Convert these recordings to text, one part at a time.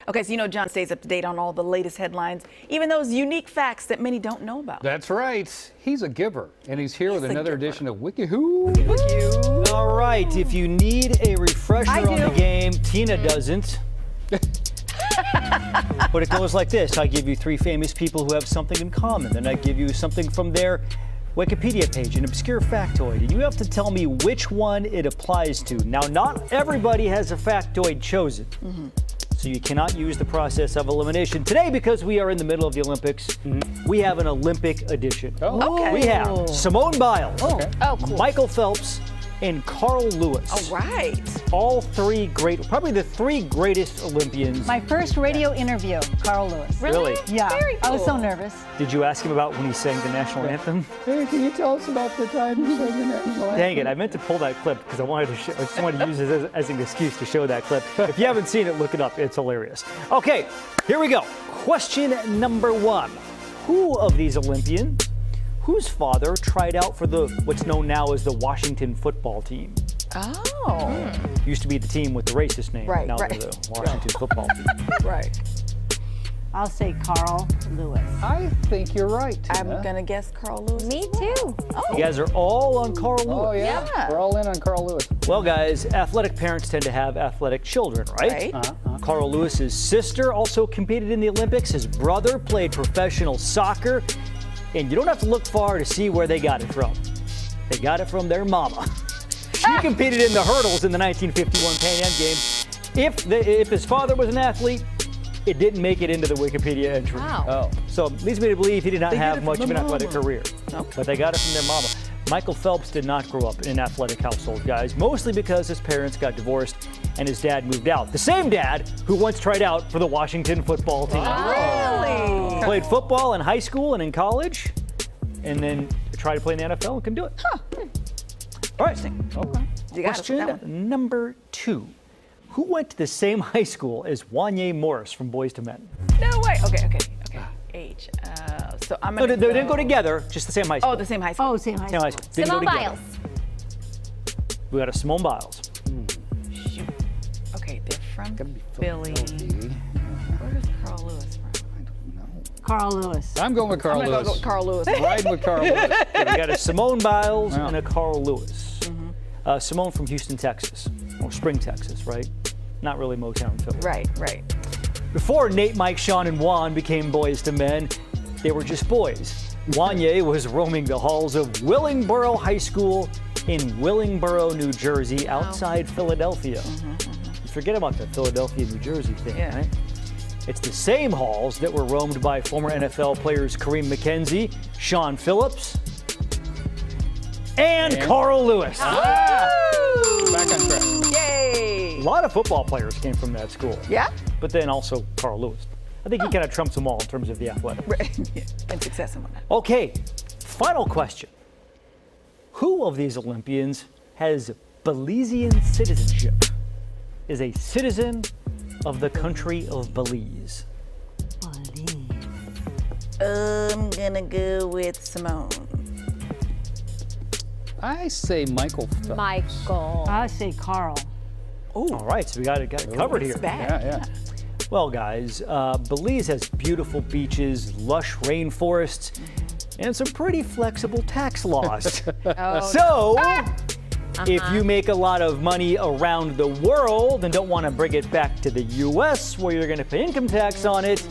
Okay, so you know John stays up to date on all the latest headlines, even those unique facts that many don't know about. That's right. He's a giver, and he's here with another edition of Wiki Who. Wiki Who. All right, if you need a refresher on the game, Tina doesn't. But it goes like this. I give you 3 famous people who have something in common. Then I give you something from their Wikipedia page, an obscure factoid, and you have to tell me which one it applies to. Now, not everybody has a factoid chosen. So you cannot use the process of elimination. Today, because we are in the middle of the Olympics, we have an Olympic edition. Okay. We have Simone Biles, Cool. Michael Phelps, and Carl Lewis. All right. All 3 great, probably the 3 greatest Olympians. My first radio interview, Carl Lewis. Really? Yeah. Very cool. I was so nervous. Did you ask him about when he sang the national anthem? Hey, can you tell us about the time you sang the national anthem? Dang it, I meant to pull that clip because I just wanted to use it as an excuse to show that clip. If you haven't seen it, look it up. It's hilarious. Okay, here we go. Question number 1. Who of these Olympians, whose father tried out for what's known now as the Washington football team? Oh. Used to be the team with the racist name. Right, now right. they're the Washington football team. Right. I'll say Carl Lewis. I think you're right, I'm Tina. going to guess Carl Lewis. Me too. You guys are all on Carl Lewis. Oh, yeah. Yeah. We're all in on Carl Lewis. Well, guys, athletic parents tend to have athletic children, right? Right. Carl Lewis's sister also competed in the Olympics. His brother played professional soccer. And you don't have to look far to see where they got it from. They got it from their mama. She competed in the hurdles in the 1951 Pan Am Games. If his father was an athlete, it didn't make it into the Wikipedia entry. Wow. Oh. So it leads me to believe he did not They get have it much from of an the athletic mama. career. But they got it from their mama. Michael Phelps did not grow up in an athletic household, guys, mostly because his parents got divorced and his dad moved out. The same dad who once tried out for the Washington football team. Really? Played football in high school and in college, and then tried to play in the NFL and couldn't do it. All right. Okay. You got it, that Question number 2. Who went to the same high school as Wanya Morris from Boys to Men? No way. Okay. Age. So I'm No, going they to didn't go together, just the same high school. Oh, the same high school. Oh, same high Same high school. school. Didn't go Simone together. Biles. We got a Simone Biles. Shoot. Okay, they're from Gotta be Philly. Philadelphia. Where is Carl Lewis from? I don't know. Carl Lewis. I'm going with Carl I'm going to Lewis. go Carl Lewis. Riding with Carl Lewis. We got a Simone Biles Yeah. and a Carl Lewis. Simone from Houston, Texas, or Spring, Texas, right? Not really Motown, Philly. Right. Before Nate, Mike, Sean, and Juan became Boys to Men, they were just boys. Wanya was roaming the halls of Willingboro High School in Willingboro, New Jersey, outside Philadelphia. You forget about the Philadelphia, New Jersey thing, Yeah. right? It's the same halls that were roamed by former NFL players Kareem McKenzie, Sean Phillips, and Carl Lewis. Back on track. Yay. A lot of football players came from that school, Yeah? but then also Carl Lewis. I think he kind of trumps them all in terms of the athletic. Yeah. And success and whatnot. Okay, final question. Who of these Olympians has Belizean citizenship? Is a citizen of the country of Belize? I'm going to go with Simone. I say Michael Phelps. Michael. I say Carl. All right, so we got it covered here. It's bad. Yeah. Well, guys, Belize has beautiful beaches, lush rainforests, and some pretty flexible tax laws. So, if you make a lot of money around the world and don't want to bring it back to the U.S. where you're going to pay income tax on it,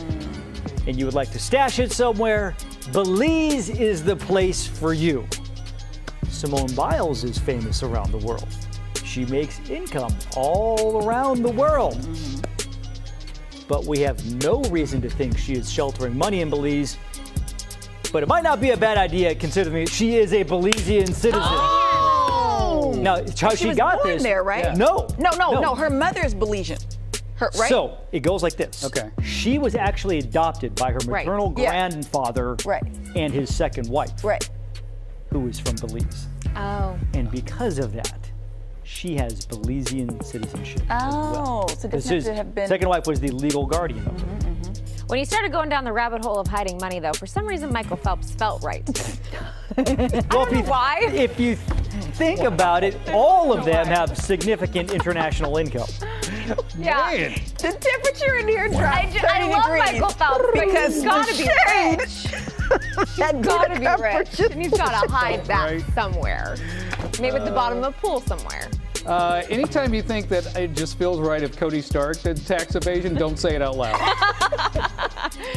and you would like to stash it somewhere, Belize is the place for you. Simone Biles is famous around the world. She makes income all around the world. But we have no reason to think she is sheltering money in Belize. But it might not be a bad idea considering she is a Belizean citizen. Oh! Now, how She she was got born this? there, right? Yeah. No. No. Her mother is Belizean. Right? So it goes like this. Okay. She was actually adopted by her Right. maternal Yeah. grandfather Right. and his second wife, Right. who is from Belize. Oh. And because of that, she has Belizean citizenship as well. Oh, so This doesn't have is, to have been. second wife was the legal guardian of her. When you started going down the rabbit hole of hiding money, though, for some reason Michael Phelps felt right. Well, don't know why. If you think about it, all of them have significant international income. Yeah. Man. The temperature in here dropped 30 I love degrees. Michael Phelps, but because he's got to the be shade. rich. He's got to be rich. And he's got to hide that Right. somewhere. Maybe at the bottom of the pool somewhere. Anytime you think that it just feels right if Cody Stark did tax evasion, don't say it out loud.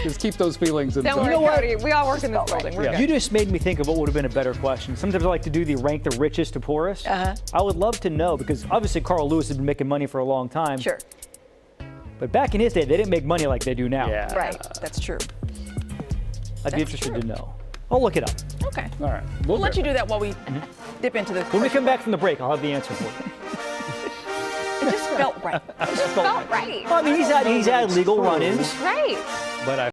Just keep those feelings inside. Don't worry, Cody. We all work in this building. We're You good. just made me think of what would have been a better question. Sometimes I like to do the rank the richest to poorest. I would love to know, because obviously Carl Lewis has been making money for a long time. Sure. But back in his day, they didn't make money like they do now. Yeah. Right. That's true. I'd be interested to know. I'll look it up. Okay. All right. We'll let you do that while we dip into the. When we come back from the break, I'll have the answer for you. It just felt right. Felt right. Well, I mean, he's had legal run-ins. Right. But I